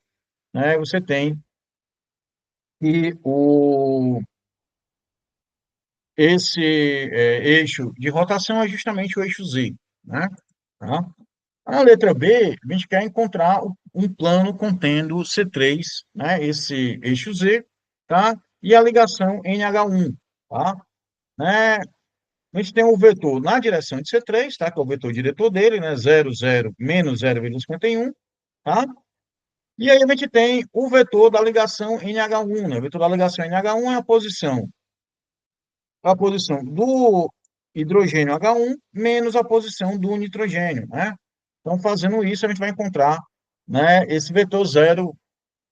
né, você tem que esse eixo de rotação é justamente o eixo z, né? Tá? A letra B, a gente quer encontrar um plano contendo C3, né? Esse eixo Z, tá? E a ligação NH1, tá? Né? A gente tem o vetor na direção de C3, tá? Que é o vetor diretor dele, né? 0, 0, menos 0,51, tá? E aí a gente tem o vetor da ligação NH1, né? O vetor da ligação NH1 é a posição do hidrogênio H1 menos a posição do nitrogênio, né? Então, fazendo isso, a gente vai encontrar, né, esse vetor zero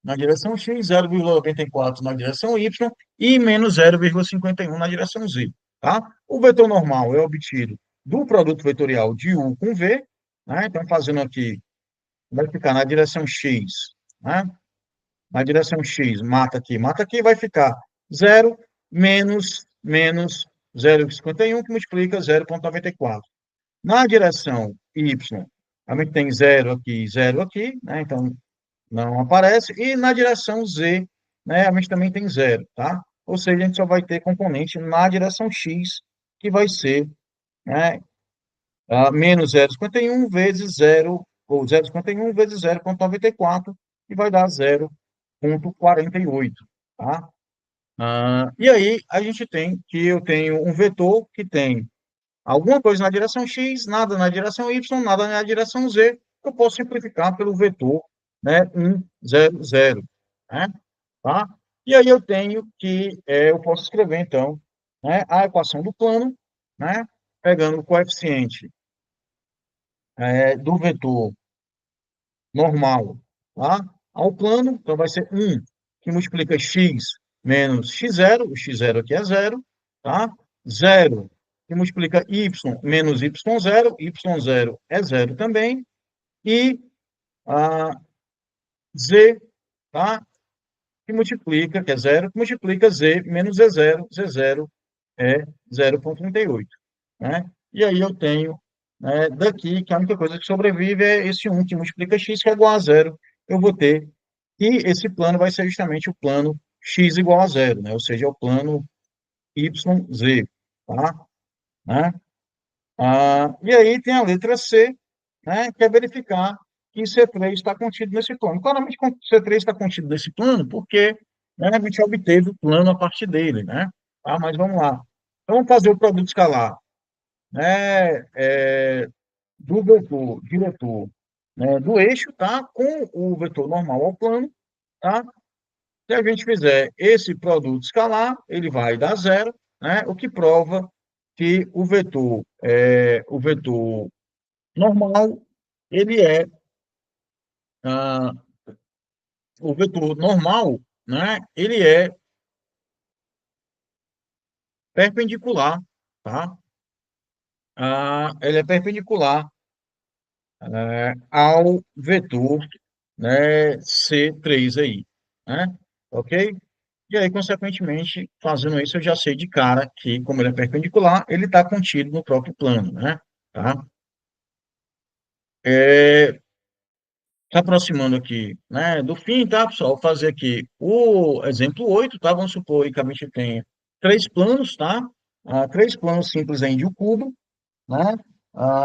na direção x, 0,84 na direção y e menos 0,51 na direção z, tá? O vetor normal é obtido do produto vetorial de U com V, né? Então, fazendo aqui, vai ficar na direção x, né? Na direção x, mata aqui, vai ficar zero menos 0,51, que multiplica 0,94. Na direção y, a gente tem zero aqui, né? Então não aparece. E na direção z, né, a gente também tem zero, tá? Ou seja, a gente só vai ter componente na direção x, que vai ser, né, menos 0,51 vezes zero, ou 0,51 vezes 0,94, que vai dar 0,48, tá? E aí a gente tem que eu tenho um vetor que tem alguma coisa na direção x, nada na direção y, nada na direção z. Eu posso simplificar pelo vetor, né, 1, 0, 0, né? Tá? E aí eu tenho que, eu posso escrever, então, né, a equação do plano, né, pegando o coeficiente do vetor normal, tá, ao plano, então vai ser 1, que multiplica x menos x0, o x0 aqui é zero, tá? 0, que multiplica y menos y0, y0 é zero também, e a z, tá? Que é zero, que multiplica z menos z0 é 0,38, né? E aí eu tenho, né, daqui, que a única coisa que sobrevive é esse 1 que multiplica x, que é igual a zero. Eu vou ter, e esse plano vai ser justamente o plano x igual a zero, né? Ou seja, o plano YZ, tá? Né? E aí tem a letra C, né, que é verificar que C3 está contido nesse plano. Claramente, C3 está contido nesse plano porque, né, a gente obteve o plano a partir dele, né? Tá? Mas vamos lá. Então, vamos fazer o produto escalar, né, do vetor diretor, né, do eixo, tá? Com o vetor normal ao plano, tá? Se a gente fizer esse produto escalar, ele vai dar zero, né? O que prova que o vetor normal, ele é, ah, o vetor normal, né? Ele é perpendicular, tá? Ele é perpendicular, ao vetor, né, C3 aí, né? Ok? E aí, consequentemente, fazendo isso, eu já sei de cara que, como ele é perpendicular, ele está contido no próprio plano, né? Tá? Se aproximando aqui, né, do fim, tá, pessoal? Vou fazer aqui o exemplo 8, tá? Vamos supor que a gente tenha três planos, tá? Três planos simples aí de um cubo, né?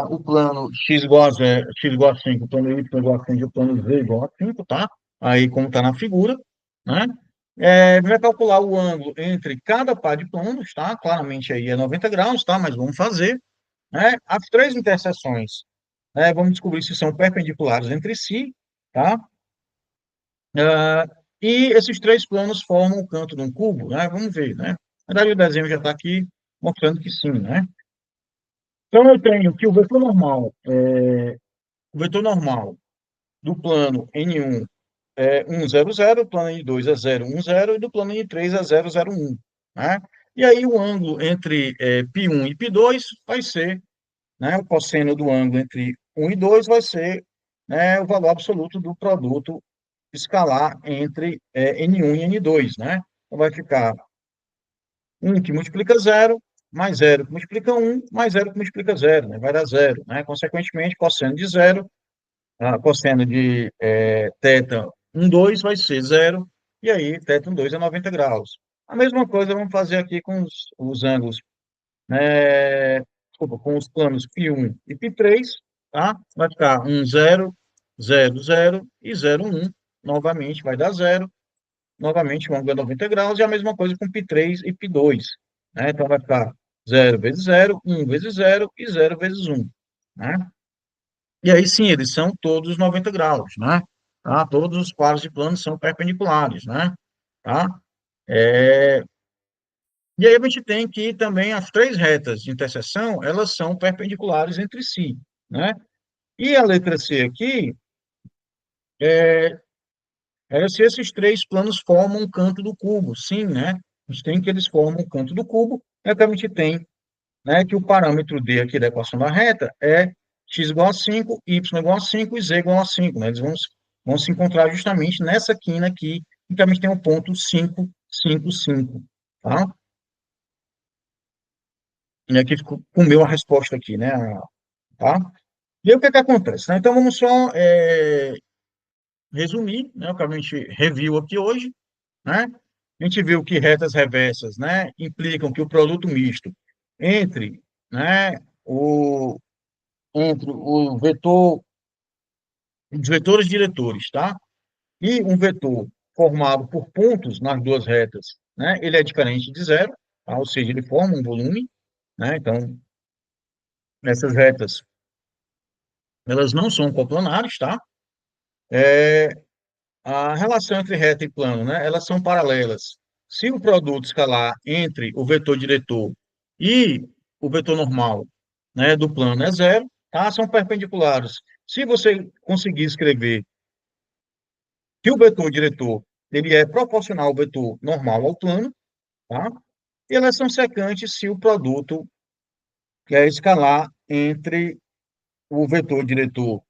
O plano x igual a 0, x igual a 5, o plano y igual a 5 e o plano z igual a 5, tá? Aí, como está na figura, né? Vai calcular o ângulo entre cada par de planos, tá? Claramente aí é 90 graus, tá? Mas vamos fazer, né? As três interseções, né? Vamos descobrir se são perpendiculares entre si, tá? Ah, e esses três planos formam o canto de um cubo, né? Vamos ver, né? Na verdade, o desenho já está aqui mostrando que sim, né? Então, eu tenho que o vetor normal do plano N1 é 1, 0, 0, o plano N2 é 0, 1, 0, e do plano N3 é 0, 0, 1, né? E aí o ângulo entre π1 e π2 vai ser, né, o cosseno do ângulo entre 1 e 2 vai ser, né, o valor absoluto do produto escalar entre N1 e N2, né? Então vai ficar Um que multiplica zero, mais zero que multiplica um, mais zero que multiplica zero, né? Vai dar zero, né? Consequentemente, cosseno de zero, cosseno de θ 2 vai ser zero, e aí θ 2 é 90 graus. A mesma coisa vamos fazer aqui com os ângulos, desculpa, com os planos π1 e π3, tá? Vai ficar 1, 0, 0, 0 e 0, 1. Novamente vai dar zero. Novamente o ângulo é 90 graus, e a mesma coisa com π3 e π2, né? Então vai ficar zero vezes zero, um vezes zero e zero vezes um, né? E aí sim, eles são todos 90 graus, né? Tá? Todos os pares de planos são perpendiculares, né? Tá? É, E aí a gente tem que também as três retas de interseção, elas são perpendiculares entre si, né? E a letra C aqui era se esses três planos formam um canto do cubo, sim, né? A gente tem que eles formam o canto do cubo, é que a gente tem, né, que o parâmetro D aqui da equação da reta é x igual a 5, y igual a 5 e z igual a 5, né? Eles vão se encontrar justamente nessa quina aqui, em que a gente tem o ponto 5, 5, 5, tá? E aqui comeu a resposta aqui, né? Tá? E aí o que é que acontece, né? Então vamos só resumir, né, o que a gente reviu aqui hoje, né? A gente viu que retas reversas, né, implicam que o produto misto entre, né, o, entre o vetor, os vetores diretores, tá? E um vetor formado por pontos nas duas retas, né, ele é diferente de zero, tá? Ou seja, ele forma um volume, né? Então, essas retas, elas não são coplanares, tá? A relação entre reta e plano, né, elas são paralelas. Se o produto escalar entre o vetor diretor e o vetor normal, né, do plano é zero, tá? São perpendiculares. Se você conseguir escrever que o vetor diretor ele é proporcional ao vetor normal ao plano, tá? E elas são secantes se o produto quer escalar entre o vetor diretor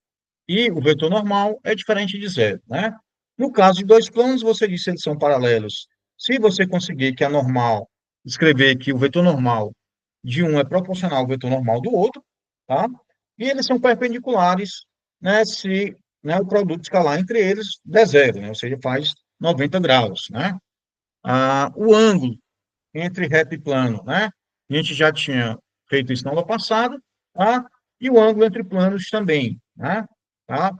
e o vetor normal é diferente de zero, né? No caso de dois planos, você disse que eles são paralelos. Se você conseguir que a normal, escrever que o vetor normal de um é proporcional ao vetor normal do outro, tá? E eles são perpendiculares, né, se, né, o produto escalar entre eles der zero, né? Ou seja, faz 90 graus, né? O ângulo entre reto e plano, né? A gente já tinha feito isso na aula passada, tá? E o ângulo entre planos também, né? Tá?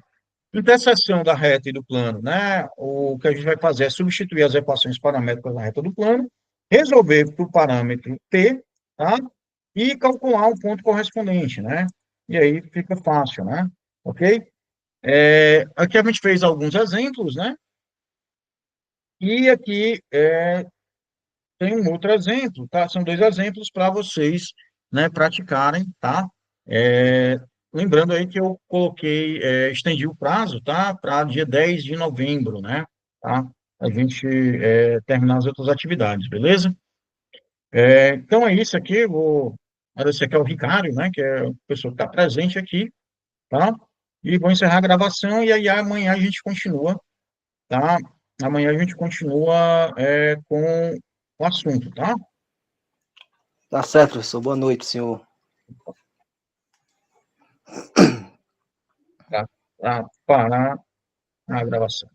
Interseção da reta e do plano, né? O que a gente vai fazer é substituir as equações paramétricas da reta do plano, resolver para o parâmetro t, tá? E calcular o ponto correspondente, né? E aí fica fácil, né? Ok? Aqui a gente fez alguns exemplos, né? E aqui tem um outro exemplo, tá? São dois exemplos para vocês, né, praticarem, tá? É, lembrando aí que eu coloquei, estendi o prazo, tá? Para dia 10 de novembro, né? Tá? A gente terminar as outras atividades, beleza? Então é isso aqui, vou agradecer aqui ao Ricardo, né? Que é a pessoa que está presente aqui, tá? E vou encerrar a gravação e aí amanhã a gente continua, tá? Amanhã a gente continua com o assunto, tá? Tá certo, professor. Boa noite, senhor. Para parar a gravação.